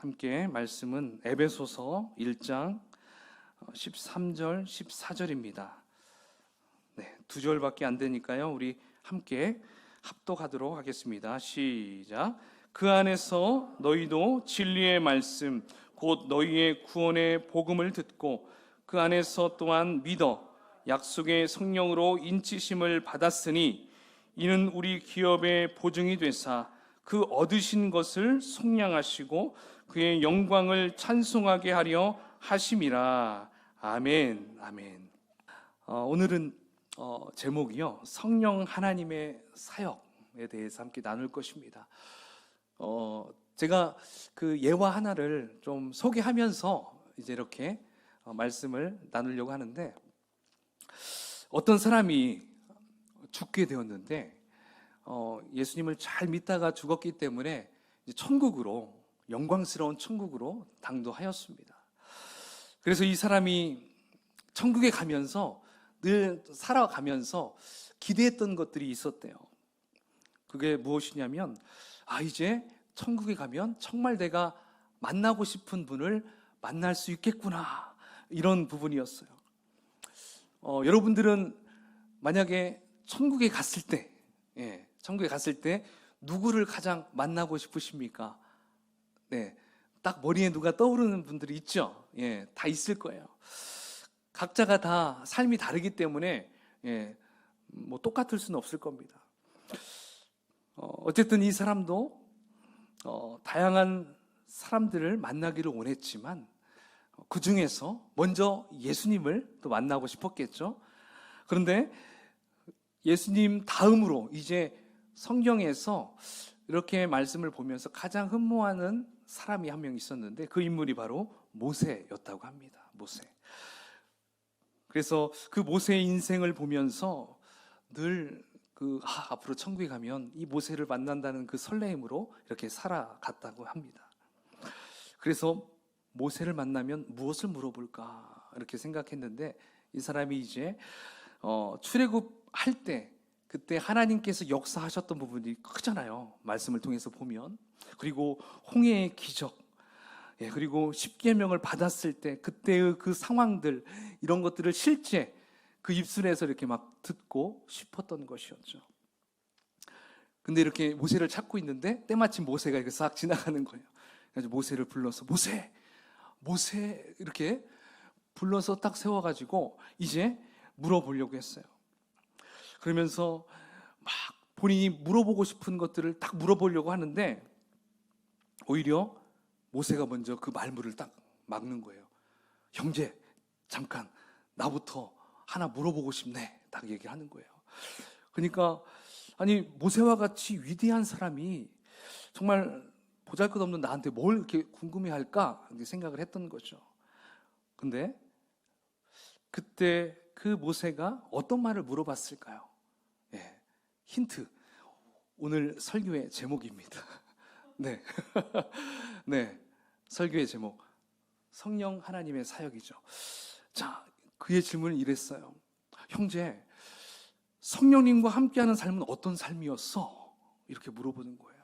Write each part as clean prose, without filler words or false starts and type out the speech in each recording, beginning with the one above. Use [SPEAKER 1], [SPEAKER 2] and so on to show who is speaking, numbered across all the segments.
[SPEAKER 1] 함께 말씀은 에베소서 1장 13절, 14절입니다. 네, 두 절밖에 안 되니까요. 우리 함께 합독하도록 하겠습니다. 시작. 그 안에서 너희도 진리의 말씀, 곧 너희의 구원의 복음을 듣고 그 안에서 또한 믿어 약속의 성령으로 인치심을 받았으니 이는 우리 기업의 보증이 되사 그 얻으신 것을 속량하시고 그의 영광을 찬송하게 하려 하심이라. 아멘. 아멘. 오늘은 제목이요, 성령 하나님의 사역에 대해서 함께 나눌 것입니다. 제가 그 예화 하나를 좀 소개하면서 이제 이렇게 말씀을 나누려고 하는데, 어떤 사람이 죽게 되었는데 예수님을 잘 믿다가 죽었기 때문에 이제 천국으로, 영광스러운 천국으로 당도하였습니다. 그래서 이 사람이 천국에 가면서 늘 살아가면서 기대했던 것들이 있었대요. 그게 무엇이냐면, 이제 천국에 가면 정말 내가 만나고 싶은 분을 만날 수 있겠구나, 이런 부분이었어요. 여러분들은 만약에 천국에 갔을 때, 천국에 갔을 때 누구를 가장 만나고 싶으십니까? 네, 딱 머리에 누가 떠오르는 분들이 있죠. 다 있을 거예요. 각자가 다 삶이 다르기 때문에 뭐 똑같을 수는 없을 겁니다. 어쨌든 이 사람도 다양한 사람들을 만나기를 원했지만 그 중에서 먼저 예수님을 또 만나고 싶었겠죠. 그런데 예수님 다음으로 이제 성경에서 이렇게 말씀을 보면서 가장 흠모하는 사람이 한 명 있었는데, 그 인물이 바로 모세였다고 합니다. 모세. 그래서 그 모세의 인생을 보면서 늘 앞으로 천국에 가면 이 모세를 만난다는 그 설레임으로 이렇게 살아갔다고 합니다. 그래서 모세를 만나면 무엇을 물어볼까 이렇게 생각했는데, 이 사람이 이제 출애굽할 때 그때 하나님께서 역사하셨던 부분이 크잖아요. 말씀을 통해서 보면. 그리고 홍해의 기적, 그리고 십계명을 받았을 때 그때의 그 상황들, 이런 것들을 실제 그 입술에서 이렇게 막 듣고 싶었던 것이었죠. 근데 이렇게 모세를 찾고 있는데 때마침 모세가 이렇게 싹 지나가는 거예요. 그래서 모세를 불러서 모세 이렇게 불러서 딱 세워가지고 이제 물어보려고 했어요. 그러면서 막 본인이 물어보고 싶은 것들을 딱 물어보려고 하는데, 오히려 모세가 먼저 그 말문을 딱 막는 거예요. 형제, 잠깐 나부터 하나 물어보고 싶네, 딱 얘기를 하는 거예요. 그러니까 아니, 모세와 같이 위대한 사람이 정말 보잘것없는 나한테 뭘 이렇게 궁금해할까 생각을 했던 거죠. 근데 그때 그 모세가 어떤 말을 물어봤을까요? 힌트, 오늘 설교의 제목입니다. 네. 네, 설교의 제목, 성령 하나님의 사역이죠. 자, 그의 질문은 이랬어요. 형제, 성령님과 함께하는 삶은 어떤 삶이었어? 이렇게 물어보는 거예요.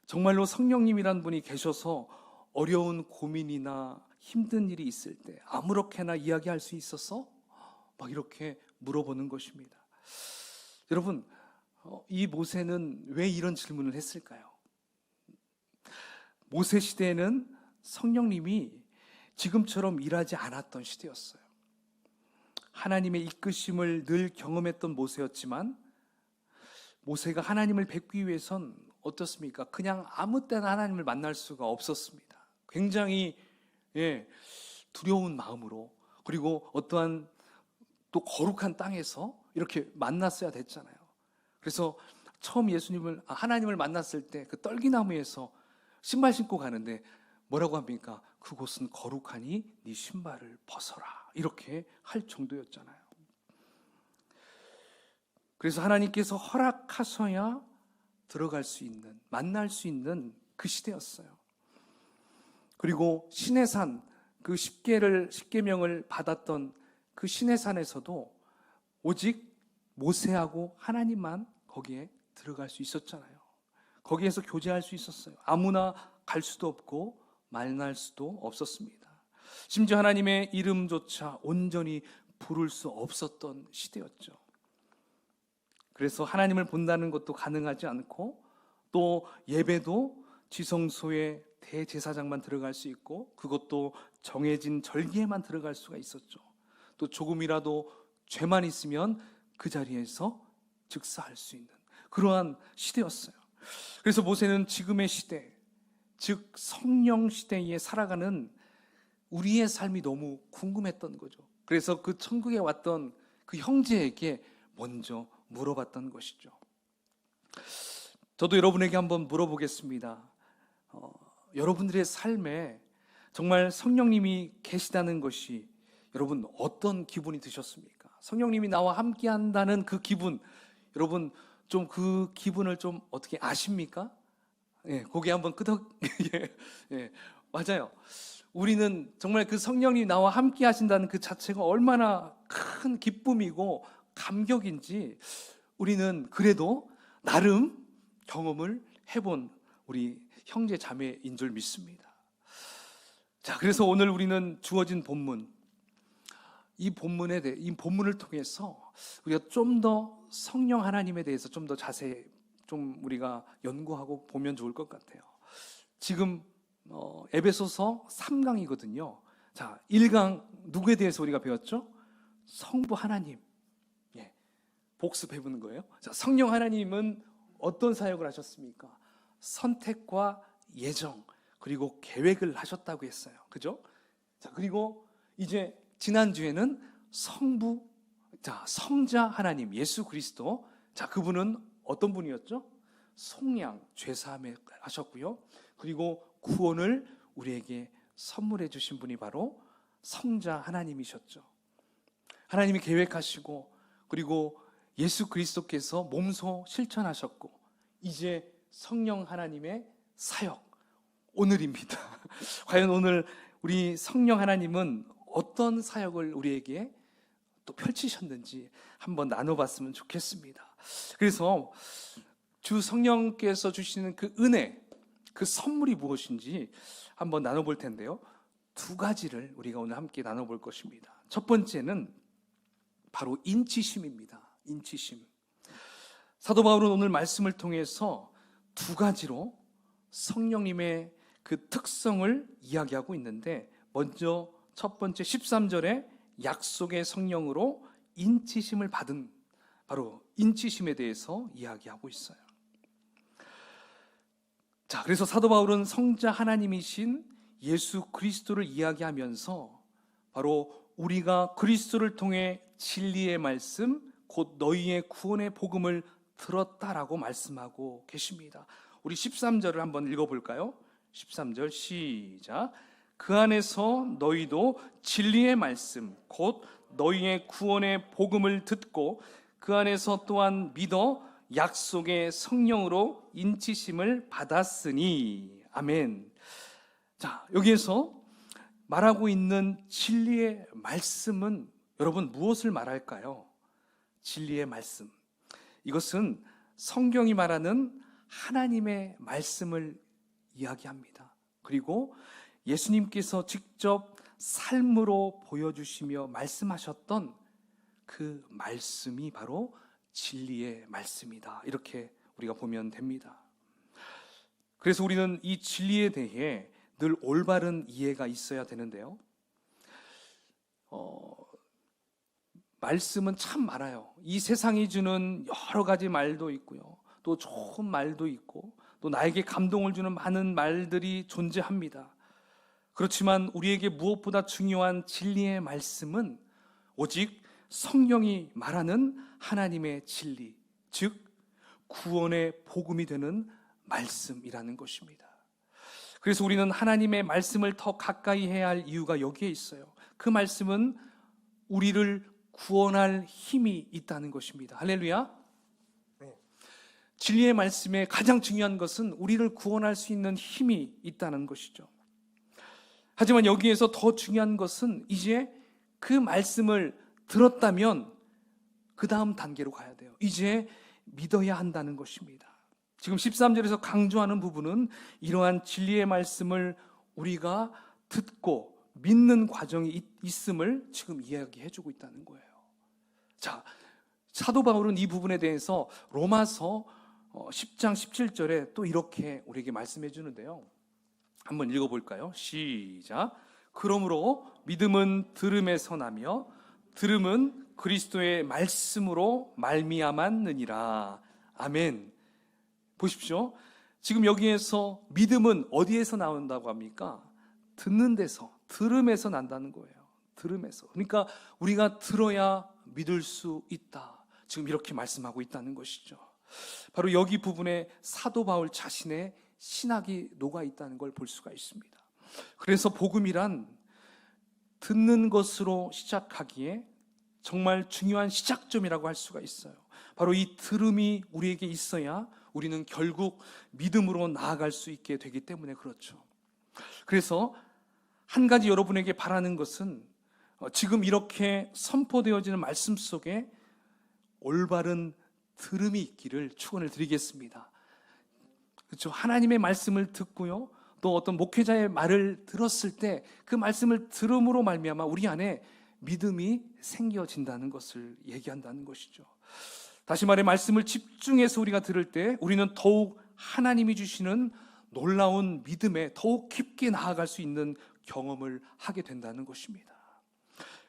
[SPEAKER 1] 정말로 성령님이란 분이 계셔서 어려운 고민이나 힘든 일이 있을 때 아무렇게나 이야기할 수 있었어? 막 이렇게 물어보는 것입니다. 여러분, 이 모세는 왜 이런 질문을 했을까요? 모세 시대에는 성령님이 지금처럼 일하지 않았던 시대였어요. 하나님의 이끄심을 늘 경험했던 모세였지만, 모세가 하나님을 뵙기 위해선 어떻습니까? 그냥 아무 때나 하나님을 만날 수가 없었습니다. 굉장히 두려운 마음으로, 그리고 어떠한 또 거룩한 땅에서 이렇게 만났어야 됐잖아요. 그래서 처음 하나님을 만났을 때 그 떨기나무에서 신발 신고 가는데 뭐라고 합니까? 그곳은 거룩하니 네 신발을 벗어라, 이렇게 할 정도였잖아요. 그래서 하나님께서 허락하셔야 들어갈 수 있는, 만날 수 있는 그 시대였어요. 그리고 시내산, 그 십계명을 받았던 그 시내산에서도 오직 모세하고 하나님만 거기에 들어갈 수 있었잖아요. 거기에서 교제할 수 있었어요. 아무나 갈 수도 없고 만날 수도 없었습니다. 심지어 하나님의 이름조차 온전히 부를 수 없었던 시대였죠. 그래서 하나님을 본다는 것도 가능하지 않고, 또 예배도 지성소에 대제사장만 들어갈 수 있고, 그것도 정해진 절기에만 들어갈 수가 있었죠. 또 조금이라도 죄만 있으면 그 자리에서 즉사할 수 있는 그러한 시대였어요. 그래서 모세는 지금의 시대, 즉 성령 시대에 살아가는 우리의 삶이 너무 궁금했던 거죠. 그래서 그 천국에 왔던 그 형제에게 먼저 물어봤던 것이죠. 저도 여러분에게 한번 물어보겠습니다. 여러분들의 삶에 정말 성령님이 계시다는 것이 여러분 어떤 기분이 드셨습니까? 성령님이 나와 함께 한다는 그 기분, 여러분 좀 그 기분을 좀 어떻게 아십니까? 예, 고개 한번 끄덕. 예, 맞아요. 우리는 정말 그 성령님이 나와 함께 하신다는 그 자체가 얼마나 큰 기쁨이고 감격인지 우리는 그래도 나름 경험을 해본 우리 형제 자매인 줄 믿습니다. 자, 그래서 오늘 우리는 주어진 본문, 이 본문을 통해서 우리가 좀 더 성령 하나님에 대해서 좀 더 자세히 좀 우리가 연구하고 보면 좋을 것 같아요. 지금 에베소서 3강이거든요. 자, 1강 누구에 대해서 우리가 배웠죠? 성부 하나님. 예, 복습해보는 거예요. 자, 성령 하나님은 어떤 사역을 하셨습니까? 선택과 예정 그리고 계획을 하셨다고 했어요. 그죠? 자, 그리고 이제 지난주에는 성자 하나님 예수 그리스도. 자, 그분은 어떤 분이었죠? 속량, 죄사함을 하셨고요. 그리고 구원을 우리에게 선물해 주신 분이 바로 성자 하나님이셨죠. 하나님이 계획하시고 그리고 예수 그리스도께서 몸소 실천하셨고, 이제 성령 하나님의 사역 오늘입니다. 과연 오늘 우리 성령 하나님은 어떤 사역을 우리에게 또 펼치셨는지 한번 나눠봤으면 좋겠습니다. 그래서 주 성령께서 주시는 그 은혜, 그 선물이 무엇인지 한번 나눠볼 텐데요. 두 가지를 우리가 오늘 함께 나눠볼 것입니다. 첫 번째는 바로 인치심입니다. 인치심. 사도 바울은 오늘 말씀을 통해서 두 가지로 성령님의 그 특성을 이야기하고 있는데, 먼저 첫 번째 13절에 약속의 성령으로 인치심을 받은 바로 인치심에 대해서 이야기하고 있어요. 자, 그래서 사도 바울은 성자 하나님이신 예수 그리스도를 이야기하면서 바로 우리가 그리스도를 통해 진리의 말씀, 곧 너희의 구원의 복음을 들었다라고 말씀하고 계십니다. 우리 13절을 한번 읽어볼까요? 13절 시작. 그 안에서 너희도 진리의 말씀, 곧 너희의 구원의 복음을 듣고 그 안에서 또한 믿어 약속의 성령으로 인치심을 받았으니. 아멘. 자, 여기에서 말하고 있는 진리의 말씀은 여러분 무엇을 말할까요? 진리의 말씀, 이것은 성경이 말하는 하나님의 말씀을 이야기합니다. 그리고 예수님께서 직접 삶으로 보여주시며 말씀하셨던 그 말씀이 바로 진리의 말씀이다, 이렇게 우리가 보면 됩니다. 그래서 우리는 이 진리에 대해 늘 올바른 이해가 있어야 되는데요. 말씀은 참 많아요. 이 세상이 주는 여러 가지 말도 있고요, 또 좋은 말도 있고, 또 나에게 감동을 주는 많은 말들이 존재합니다. 그렇지만 우리에게 무엇보다 중요한 진리의 말씀은 오직 성령이 말하는 하나님의 진리, 즉 구원의 복음이 되는 말씀이라는 것입니다. 그래서 우리는 하나님의 말씀을 더 가까이 해야 할 이유가 여기에 있어요. 그 말씀은 우리를 구원할 힘이 있다는 것입니다. 할렐루야. 진리의 말씀에 가장 중요한 것은 우리를 구원할 수 있는 힘이 있다는 것이죠. 하지만 여기에서 더 중요한 것은 이제 그 말씀을 들었다면 그 다음 단계로 가야 돼요. 이제 믿어야 한다는 것입니다. 지금 13절에서 강조하는 부분은 이러한 진리의 말씀을 우리가 듣고 믿는 과정이 있음을 지금 이야기해 주고 있다는 거예요. 자, 사도 바울은 이 부분에 대해서 로마서 10장 17절에 또 이렇게 우리에게 말씀해 주는데요. 한번 읽어볼까요? 시작. 그러므로 믿음은 들음에서 나며 들음은 그리스도의 말씀으로 말미암았느니라. 아멘. 보십시오. 지금 여기에서 믿음은 어디에서 나온다고 합니까? 듣는 데서, 들음에서 난다는 거예요. 들음에서. 그러니까 우리가 들어야 믿을 수 있다. 지금 이렇게 말씀하고 있다는 것이죠. 바로 여기 부분에 사도 바울 자신의 신학이 녹아 있다는 걸 볼 수가 있습니다. 그래서 복음이란 듣는 것으로 시작하기에 정말 중요한 시작점이라고 할 수가 있어요. 바로 이 들음이 우리에게 있어야 우리는 결국 믿음으로 나아갈 수 있게 되기 때문에 그렇죠. 그래서 한 가지 여러분에게 바라는 것은 지금 이렇게 선포되어지는 말씀 속에 올바른 들음이 있기를 축원을 드리겠습니다. 그렇죠. 하나님의 말씀을 듣고요, 또 어떤 목회자의 말을 들었을 때 그 말씀을 들음으로 말미암아 우리 안에 믿음이 생겨진다는 것을 얘기한다는 것이죠. 다시 말해 말씀을 집중해서 우리가 들을 때 우리는 더욱 하나님이 주시는 놀라운 믿음에 더욱 깊게 나아갈 수 있는 경험을 하게 된다는 것입니다.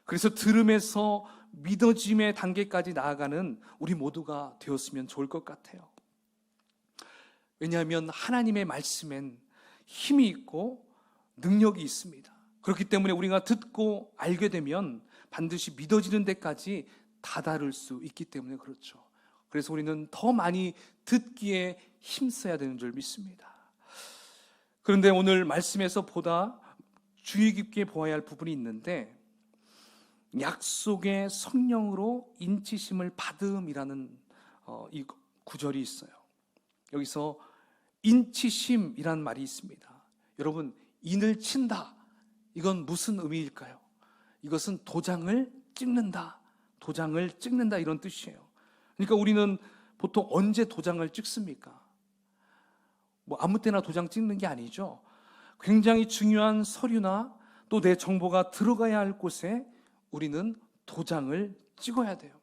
[SPEAKER 1] 그래서 들음에서 믿어짐의 단계까지 나아가는 우리 모두가 되었으면 좋을 것 같아요. 왜냐하면 하나님의 말씀엔 힘이 있고 능력이 있습니다. 그렇기 때문에 우리가 듣고 알게 되면 반드시 믿어지는 데까지 다다를 수 있기 때문에 그렇죠. 그래서 우리는 더 많이 듣기에 힘써야 되는 줄 믿습니다. 그런데 오늘 말씀에서 보다 주의 깊게 보아야 할 부분이 있는데, 약속의 성령으로 인치심을 받음이라는 이 구절이 있어요. 여기서 인치심이라는 말이 있습니다. 여러분, 인을 친다, 이건 무슨 의미일까요? 이것은 도장을 찍는다, 도장을 찍는다 이런 뜻이에요. 그러니까 우리는 보통 언제 도장을 찍습니까? 뭐 아무 때나 도장 찍는 게 아니죠. 굉장히 중요한 서류나 또 내 정보가 들어가야 할 곳에 우리는 도장을 찍어야 돼요.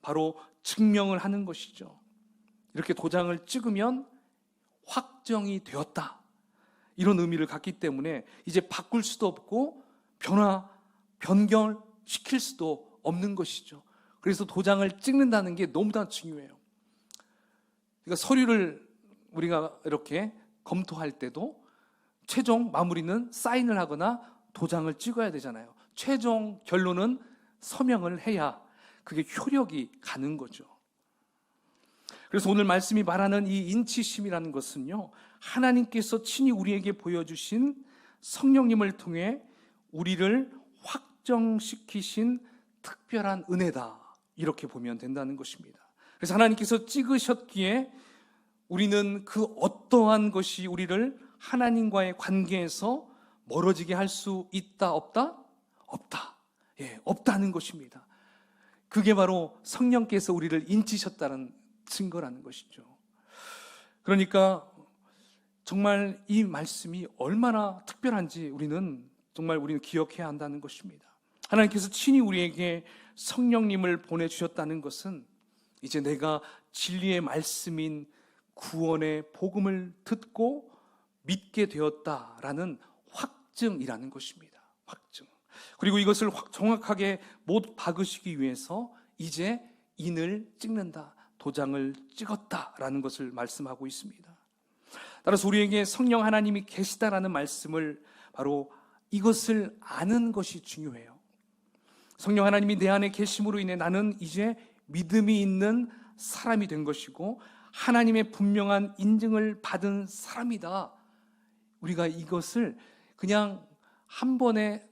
[SPEAKER 1] 바로 증명을 하는 것이죠. 이렇게 도장을 찍으면 확정이 되었다, 이런 의미를 갖기 때문에 이제 바꿀 수도 없고 변경시킬 수도 없는 것이죠. 그래서 도장을 찍는다는 게 너무나 중요해요. 그러니까 서류를 우리가 이렇게 검토할 때도 최종 마무리는 사인을 하거나 도장을 찍어야 되잖아요. 최종 결론은 서명을 해야 그게 효력이 가는 거죠. 그래서 오늘 말씀이 말하는 이 인치심이라는 것은요, 하나님께서 친히 우리에게 보여주신 성령님을 통해 우리를 확정시키신 특별한 은혜다, 이렇게 보면 된다는 것입니다. 그래서 하나님께서 찍으셨기에 우리는 그 어떠한 것이 우리를 하나님과의 관계에서 멀어지게 할 수 있다, 없다? 없다. 예, 없다는 것입니다. 그게 바로 성령께서 우리를 인치셨다는 증거라는 것이죠. 그러니까 정말 이 말씀이 얼마나 특별한지 우리는 기억해야 한다는 것입니다. 하나님께서 친히 우리에게 성령님을 보내주셨다는 것은 이제 내가 진리의 말씀인 구원의 복음을 듣고 믿게 되었다라는 확증이라는 것입니다. 확증. 그리고 이것을 정확하게 못 박으시기 위해서 이제 인을 찍는다, 도장을 찍었다라는 것을 말씀하고 있습니다. 따라서 우리에게 성령 하나님이 계시다라는 말씀을 바로 이것을 아는 것이 중요해요. 성령 하나님이 내 안에 계심으로 인해 나는 이제 믿음이 있는 사람이 된 것이고 하나님의 분명한 인증을 받은 사람이다. 우리가 이것을 그냥 한 번에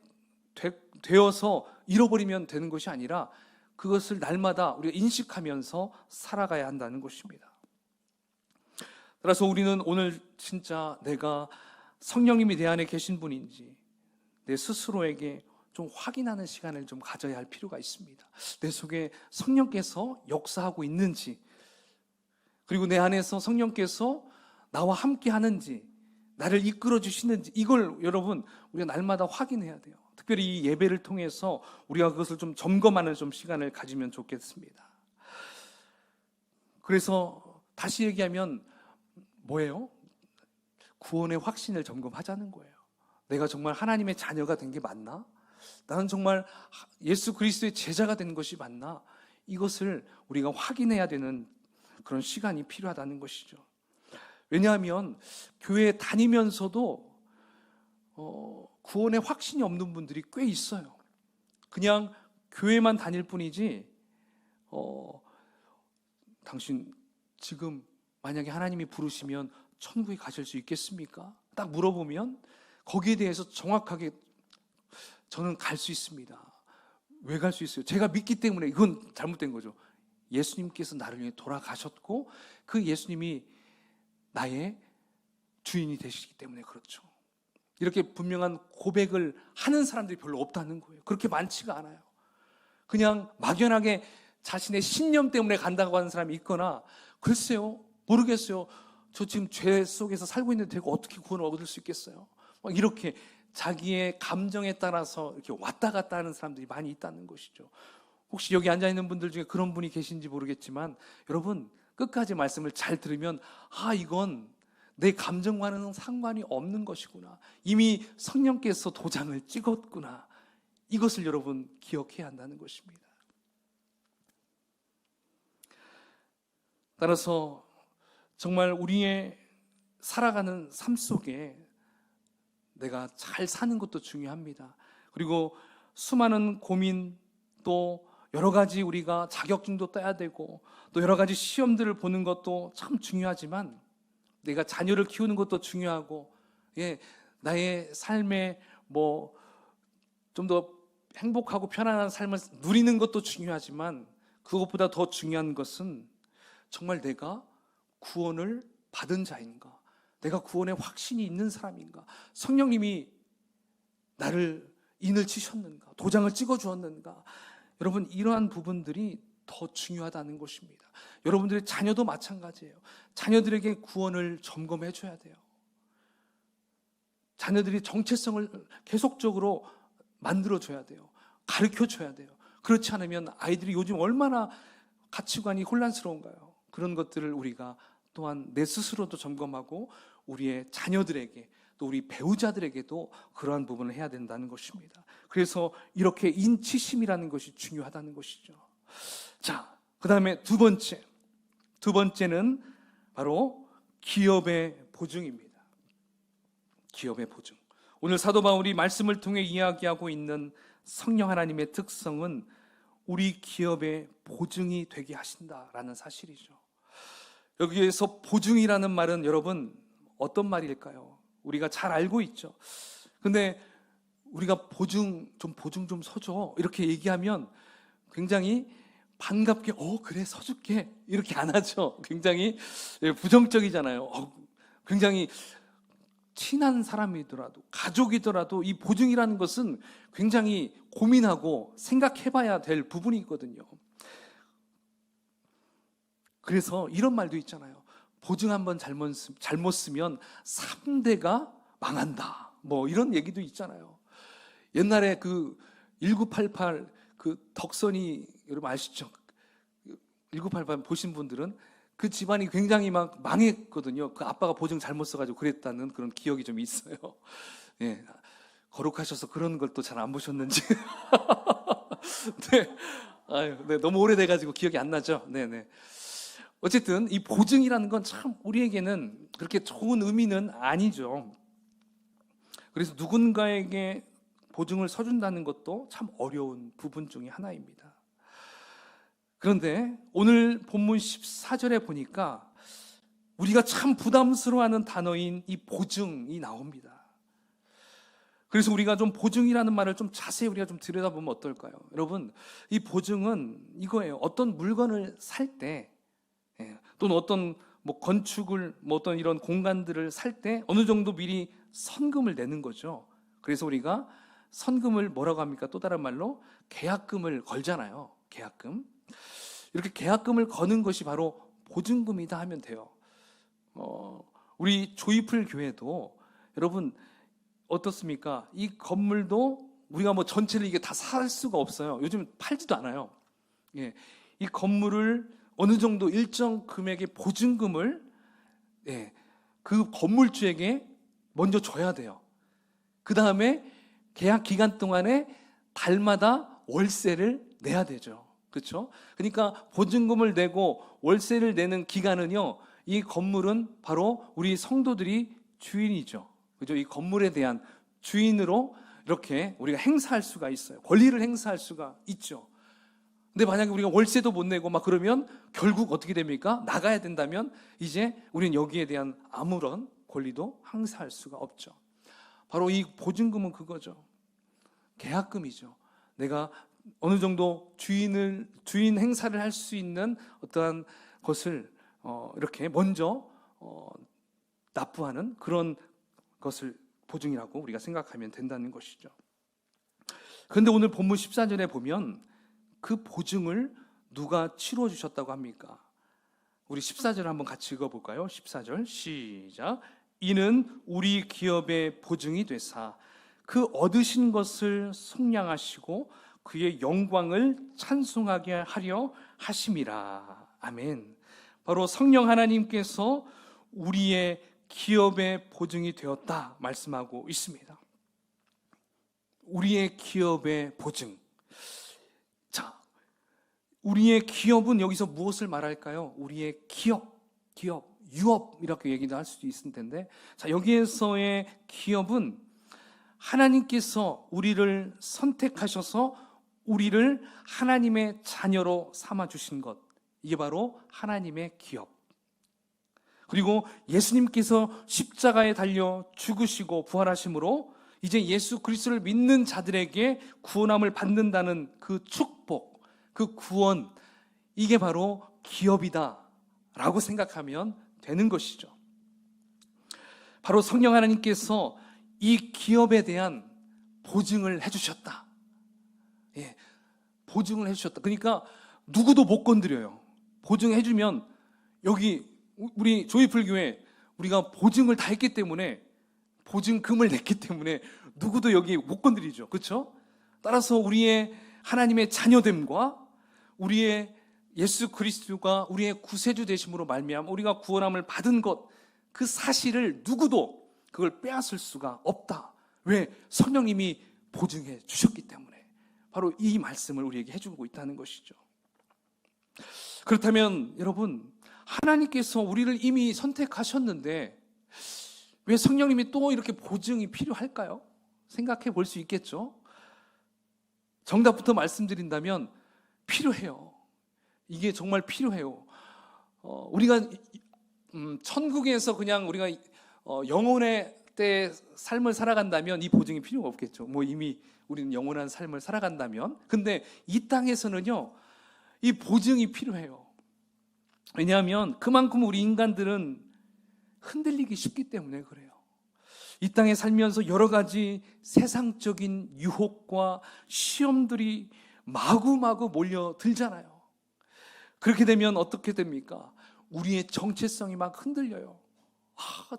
[SPEAKER 1] 되어서 잃어버리면 되는 것이 아니라 그것을 날마다 우리가 인식하면서 살아가야 한다는 것입니다. 따라서 우리는 오늘 진짜 내가 성령님이 내 안에 계신 분인지 내 스스로에게 좀 확인하는 시간을 좀 가져야 할 필요가 있습니다. 내 속에 성령께서 역사하고 있는지, 그리고 내 안에서 성령께서 나와 함께 하는지, 나를 이끌어 주시는지, 이걸 여러분 우리가 날마다 확인해야 돼요. 특별히 이 예배를 통해서 우리가 그것을 좀 점검하는 좀 시간을 가지면 좋겠습니다. 그래서 다시 얘기하면 뭐예요? 구원의 확신을 점검하자는 거예요. 내가 정말 하나님의 자녀가 된 게 맞나? 나는 정말 예수 그리스도의 제자가 된 것이 맞나? 이것을 우리가 확인해야 되는 그런 시간이 필요하다는 것이죠. 왜냐하면 교회에 다니면서도 구원의 확신이 없는 분들이 꽤 있어요. 그냥 교회만 다닐 뿐이지 당신 지금 만약에 하나님이 부르시면 천국에 가실 수 있겠습니까? 딱 물어보면 거기에 대해서 정확하게 저는 갈 수 있습니다. 왜 갈 수 있어요? 제가 믿기 때문에. 이건 잘못된 거죠. 예수님께서 나를 위해 돌아가셨고 그 예수님이 나의 주인이 되시기 때문에 그렇죠. 이렇게 분명한 고백을 하는 사람들이 별로 없다는 거예요. 그렇게 많지가 않아요. 그냥 막연하게 자신의 신념 때문에 간다고 하는 사람이 있거나, 글쎄요, 모르겠어요, 저 지금 죄 속에서 살고 있는데 제가 어떻게 구원을 얻을 수 있겠어요? 막 이렇게 자기의 감정에 따라서 이렇게 왔다 갔다 하는 사람들이 많이 있다는 것이죠. 혹시 여기 앉아 있는 분들 중에 그런 분이 계신지 모르겠지만, 여러분 끝까지 말씀을 잘 들으면 이건 내 감정과는 상관이 없는 것이구나, 이미 성령께서 도장을 찍었구나, 이것을 여러분 기억해야 한다는 것입니다. 따라서 정말 우리의 살아가는 삶 속에 내가 잘 사는 것도 중요합니다. 그리고 수많은 고민, 또 여러 가지 우리가 자격증도 따야 되고 또 여러 가지 시험들을 보는 것도 참 중요하지만, 내가 자녀를 키우는 것도 중요하고, 나의 삶에 좀 더 행복하고 편안한 삶을 누리는 것도 중요하지만, 그것보다 더 중요한 것은 정말 내가 구원을 받은 자인가, 내가 구원의 확신이 있는 사람인가, 성령님이 나를 인을 치셨는가, 도장을 찍어 주었는가. 여러분, 이러한 부분들이 더 중요하다는 것입니다. 여러분들의 자녀도 마찬가지예요. 자녀들에게 구원을 점검해 줘야 돼요. 자녀들이 정체성을 계속적으로 만들어 줘야 돼요. 가르쳐 줘야 돼요. 그렇지 않으면 아이들이 요즘 얼마나 가치관이 혼란스러운가요? 그런 것들을 우리가 또한 내 스스로도 점검하고 우리의 자녀들에게, 또 우리 배우자들에게도 그러한 부분을 해야 된다는 것입니다. 그래서 이렇게 인치심이라는 것이 중요하다는 것이죠. 자, 그 다음에 두 번째는 바로 기업의 보증입니다. 기업의 보증. 오늘 사도 바울이 말씀을 통해 이야기하고 있는 성령 하나님의 특성은 우리 기업의 보증이 되게 하신다라는 사실이죠. 여기에서 보증이라는 말은 여러분 어떤 말일까요? 우리가 잘 알고 있죠. 근데 우리가 보증 좀 서줘 이렇게 얘기하면 굉장히 반갑게 그래 서줄게 이렇게 안 하죠. 굉장히 부정적이잖아요. 굉장히 친한 사람이더라도, 가족이더라도 이 보증이라는 것은 굉장히 고민하고 생각해봐야 될 부분이 있거든요. 그래서 이런 말도 있잖아요. 보증 한번 잘못 쓰면 3대가 망한다, 이런 얘기도 있잖아요. 옛날에 그 1988 그 덕선이, 여러분 아시죠? 1988 보신 분들은 그 집안이 굉장히 막 망했거든요. 그 아빠가 보증 잘못 써가지고 그랬다는 그런 기억이 좀 있어요. 거룩하셔서 그런 걸 또 잘 안 보셨는지. 네, 너무 오래돼가지고 기억이 안 나죠. 네네. 어쨌든 이 보증이라는 건 참 우리에게는 그렇게 좋은 의미는 아니죠. 그래서 누군가에게 보증을 서준다는 것도 참 어려운 부분 중에 하나입니다. 그런데 오늘 본문 14절에 보니까 우리가 참 부담스러워하는 단어인 이 보증이 나옵니다. 그래서 우리가 좀 보증이라는 말을 좀 자세히 우리가 좀 들여다보면 어떨까요? 여러분, 이 보증은 이거예요. 어떤 물건을 살 때, 또는 어떤 건축을, 어떤 이런 공간들을 살 때 어느 정도 미리 선금을 내는 거죠. 그래서 우리가 선금을 뭐라고 합니까? 또 다른 말로 계약금을 걸잖아요. 계약금. 이렇게 계약금을 거는 것이 바로 보증금이다 하면 돼요. 우리 조이풀 교회도 여러분 어떻습니까? 이 건물도 우리가 뭐 전체를 이게 다 살 수가 없어요. 요즘 팔지도 않아요. 예, 이 건물을 어느 정도 일정 금액의 보증금을 그 건물주에게 먼저 줘야 돼요. 그 다음에 계약 기간 동안에 달마다 월세를 내야 되죠. 그렇죠? 그러니까 보증금을 내고 월세를 내는 기간은요, 이 건물은 바로 우리 성도들이 주인이죠. 그죠? 이 건물에 대한 주인으로 이렇게 우리가 행사할 수가 있어요. 권리를 행사할 수가 있죠. 근데 만약에 우리가 월세도 못 내고 막 그러면 결국 어떻게 됩니까? 나가야 된다면 이제 우리는 여기에 대한 아무런 권리도 행사할 수가 없죠. 바로 이 보증금은 그거죠. 계약금이죠. 내가 어느 정도 주인 행사를 할 수 있는 어떠한 것을 이렇게 먼저 납부하는 그런 것을 보증이라고 우리가 생각하면 된다는 것이죠. 그런데 오늘 본문 14절에 보면 그 보증을 누가 치러 주셨다고 합니까? 우리 14절 한번 같이 읽어볼까요? 14절 시작. 이는 우리 기업의 보증이 되사 그 얻으신 것을 속량하시고 그의 영광을 찬송하게 하려 하심이라. 아멘. 바로 성령 하나님께서 우리의 기업의 보증이 되었다 말씀하고 있습니다. 우리의 기업의 보증. 자, 우리의 기업은 여기서 무엇을 말할까요? 우리의 기업, 유업 이렇게 얘기도 할 수도 있을 텐데, 자, 여기에서의 기업은 하나님께서 우리를 선택하셔서 우리를 하나님의 자녀로 삼아 주신 것, 이게 바로 하나님의 기업. 그리고 예수님께서 십자가에 달려 죽으시고 부활하심으로 이제 예수 그리스도를 믿는 자들에게 구원함을 받는다는 그 축복, 그 구원, 이게 바로 기업이다 라고 생각하면 되는 것이죠. 바로 성령 하나님께서 이 기업에 대한 보증을 해주셨다. 예, 보증을 해주셨다. 그러니까 누구도 못 건드려요. 보증해주면 여기 우리 조이풀교회 우리가 보증을 다 했기 때문에, 보증금을 냈기 때문에 누구도 여기 못 건드리죠. 그렇죠? 따라서 우리의 하나님의 자녀됨과 우리의 예수 그리스도가 우리의 구세주 되심으로 말미암아 우리가 구원함을 받은 것, 그 사실을 누구도 그걸 빼앗을 수가 없다. 왜? 성령님이 보증해 주셨기 때문에. 바로 이 말씀을 우리에게 해주고 있다는 것이죠. 그렇다면 여러분, 하나님께서 우리를 이미 선택하셨는데 왜 성령님이 또 이렇게 보증이 필요할까요? 생각해 볼 수 있겠죠. 정답부터 말씀드린다면 필요해요. 이게 정말 필요해요. 우리가 천국에서 그냥 우리가 영혼의 때 삶을 살아간다면 이 보증이 필요가 없겠죠. 뭐 이미 우리는 영원한 삶을 살아간다면. 근데 이 땅에서는요, 이 보증이 필요해요. 왜냐하면 그만큼 우리 인간들은 흔들리기 쉽기 때문에 그래요. 이 땅에 살면서 여러 가지 세상적인 유혹과 시험들이 마구마구 몰려들잖아요. 그렇게 되면 어떻게 됩니까? 우리의 정체성이 막 흔들려요.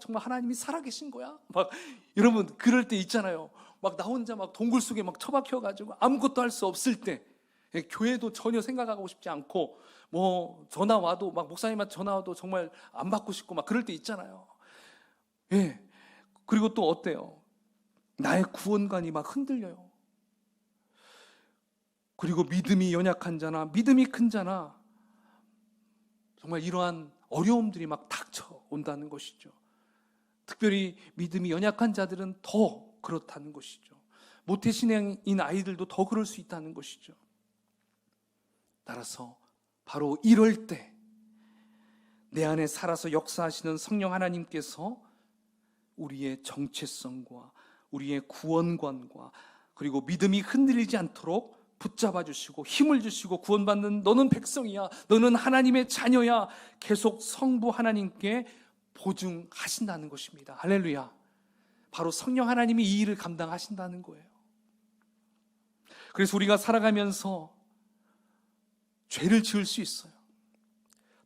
[SPEAKER 1] 정말 하나님이 살아계신 거야? 막 여러분 그럴 때 있잖아요. 막 나 혼자 막 동굴 속에 막 처박혀가지고 아무것도 할 수 없을 때, 교회도 전혀 생각하고 싶지 않고, 뭐 전화 와도 막 목사님한테 전화 와도 정말 안 받고 싶고 막 그럴 때 있잖아요. 예. 그리고 또 어때요? 나의 구원관이 막 흔들려요. 그리고 믿음이 연약한 자나 믿음이 큰 자나 정말 이러한 어려움들이 막 닥쳐온다는 것이죠. 특별히 믿음이 연약한 자들은 더 그렇다는 것이죠. 모태신앙인 아이들도 더 그럴 수 있다는 것이죠. 따라서 바로 이럴 때 내 안에 살아서 역사하시는 성령 하나님께서 우리의 정체성과 우리의 구원관과 그리고 믿음이 흔들리지 않도록 붙잡아 주시고 힘을 주시고 구원받는 너는 백성이야, 너는 하나님의 자녀야, 계속 성부 하나님께 보증하신다는 것입니다. 할렐루야. 바로 성령 하나님이 이 일을 감당하신다는 거예요. 그래서 우리가 살아가면서 죄를 지을 수 있어요.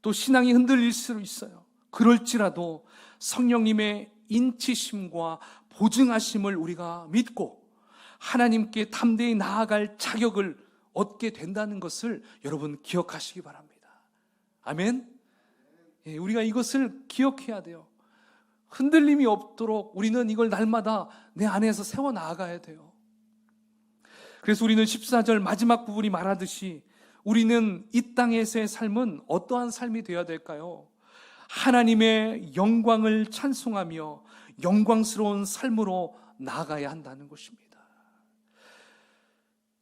[SPEAKER 1] 또 신앙이 흔들릴 수 있어요. 그럴지라도 성령님의 인치심과 보증하심을 우리가 믿고 하나님께 담대히 나아갈 자격을 얻게 된다는 것을 여러분 기억하시기 바랍니다. 아멘. 예, 우리가 이것을 기억해야 돼요. 흔들림이 없도록 우리는 이걸 날마다 내 안에서 세워 나아가야 돼요. 그래서 우리는 14절 마지막 부분이 말하듯이 우리는 이 땅에서의 삶은 어떠한 삶이 되어야 될까요? 하나님의 영광을 찬송하며 영광스러운 삶으로 나아가야 한다는 것입니다.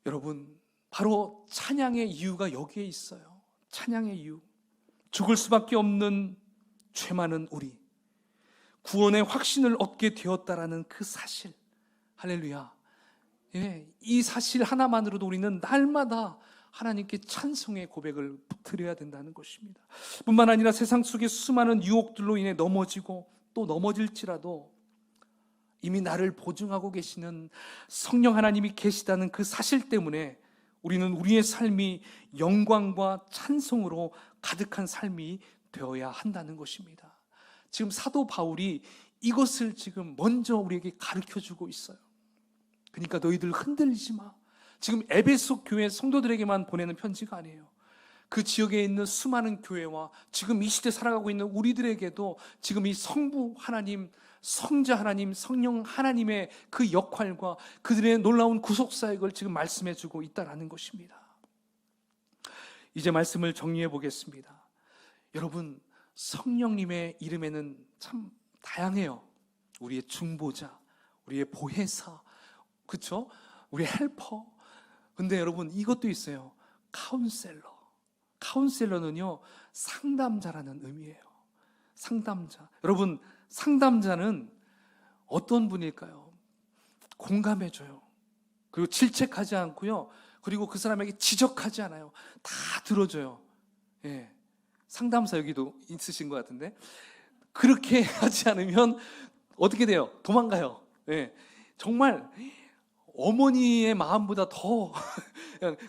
[SPEAKER 1] 여러분, 바로 찬양의 이유가 여기에 있어요. 찬양의 이유. 죽을 수밖에 없는 죄 많은 우리, 구원의 확신을 얻게 되었다라는 그 사실, 할렐루야. 예, 이 사실 하나만으로도 우리는 날마다 하나님께 찬송의 고백을 드려야 된다는 것입니다. 뿐만 아니라 세상 속의 수많은 유혹들로 인해 넘어지고 또 넘어질지라도 이미 나를 보증하고 계시는 성령 하나님이 계시다는 그 사실 때문에 우리는 우리의 삶이 영광과 찬송으로 가득한 삶이 되어야 한다는 것입니다. 지금 사도 바울이 이것을 지금 먼저 우리에게 가르쳐주고 있어요. 그러니까 너희들 흔들리지 마. 지금 에베소 교회 성도들에게만 보내는 편지가 아니에요. 그 지역에 있는 수많은 교회와 지금 이 시대 살아가고 있는 우리들에게도 지금 이 성부 하나님, 성자 하나님, 성령 하나님의 그 역할과 그들의 놀라운 구속사역을 지금 말씀해주고 있다는 것입니다. 이제 말씀을 정리해 보겠습니다. 여러분, 성령님의 이름에는 참 다양해요. 우리의 중보자, 우리의 보혜사, 그렇죠? 우리의 헬퍼. 근데 여러분, 이것도 있어요. 카운셀러. 카운셀러는요, 상담자라는 의미예요. 상담자. 여러분, 상담자는 어떤 분일까요? 공감해줘요. 그리고 질책하지 않고요. 그리고 그 사람에게 지적하지 않아요. 다 들어줘요. 예. 상담사 여기도 있으신 것 같은데, 그렇게 하지 않으면 어떻게 돼요? 도망가요. 예. 정말 어머니의 마음보다 더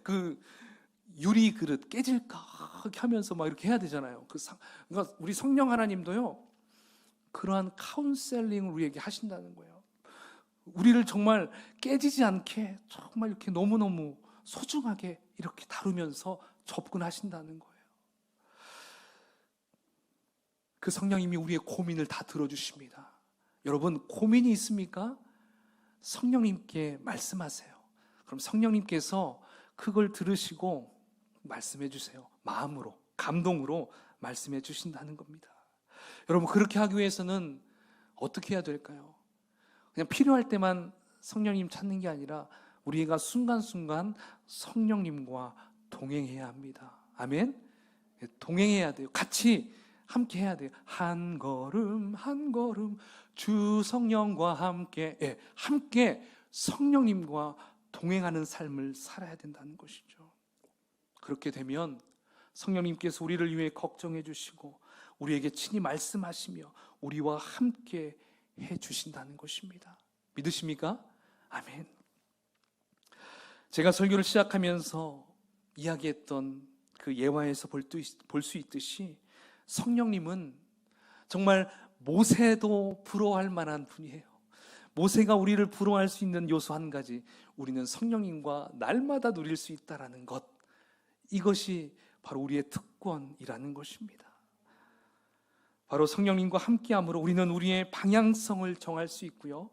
[SPEAKER 1] 그 유리 그릇 깨질까 하면서 막 이렇게 해야 되잖아요. 그러니까 우리 성령 하나님도요, 그러한 카운셀링을 우리에게 하신다는 거예요. 우리를 정말 깨지지 않게 정말 이렇게 너무너무 소중하게 이렇게 다루면서 접근하신다는 거예요. 그 성령님이 우리의 고민을 다 들어주십니다. 여러분, 고민이 있습니까? 성령님께 말씀하세요. 그럼 성령님께서 그걸 들으시고 말씀해 주세요. 마음으로, 감동으로 말씀해 주신다는 겁니다. 여러분, 그렇게 하기 위해서는 어떻게 해야 될까요? 그냥 필요할 때만 성령님 찾는 게 아니라 우리가 순간순간 성령님과 동행해야 합니다. 아멘? 동행해야 돼요. 같이 함께 해야 돼요. 한 걸음 한 걸음 주 성령과 함께, 함께 성령님과 동행하는 삶을 살아야 된다는 것이죠. 그렇게 되면 성령님께서 우리를 위해 걱정해 주시고 우리에게 친히 말씀하시며 우리와 함께 해 주신다는 것입니다. 믿으십니까? 아멘. 제가 설교를 시작하면서 이야기했던 그 예화에서 볼 수 있듯이 성령님은 정말 모세도 부러워할 만한 분이에요. 모세가 우리를 부러워할 수 있는 요소 한 가지, 우리는 성령님과 날마다 누릴 수 있다는 것, 이것이 바로 우리의 특권이라는 것입니다. 바로 성령님과 함께함으로 우리는 우리의 방향성을 정할 수 있고요,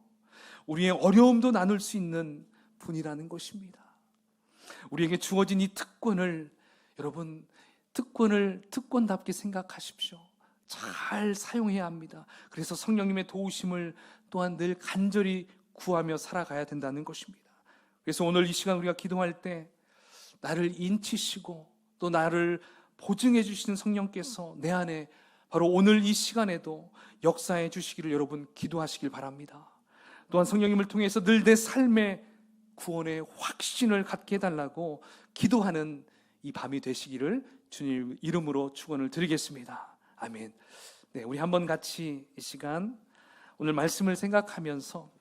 [SPEAKER 1] 우리의 어려움도 나눌 수 있는 분이라는 것입니다. 우리에게 주어진 이 특권을, 여러분, 특권답게 생각하십시오. 잘 사용해야 합니다. 그래서 성령님의 도우심을 또한 늘 간절히 구하며 살아가야 된다는 것입니다. 그래서 오늘 이 시간 우리가 기도할 때 나를 인치시고 또 나를 보증해 주시는 성령께서 내 안에 바로 오늘 이 시간에도 역사해 주시기를 여러분 기도하시길 바랍니다. 또한 성령님을 통해서 늘 내 삶의 구원의 확신을 갖게 해달라고 기도하는 이 밤이 되시기를 주님 이름으로 축원을 드리겠습니다. 아멘. 네, 우리 한번 같이 이 시간 오늘 말씀을 생각하면서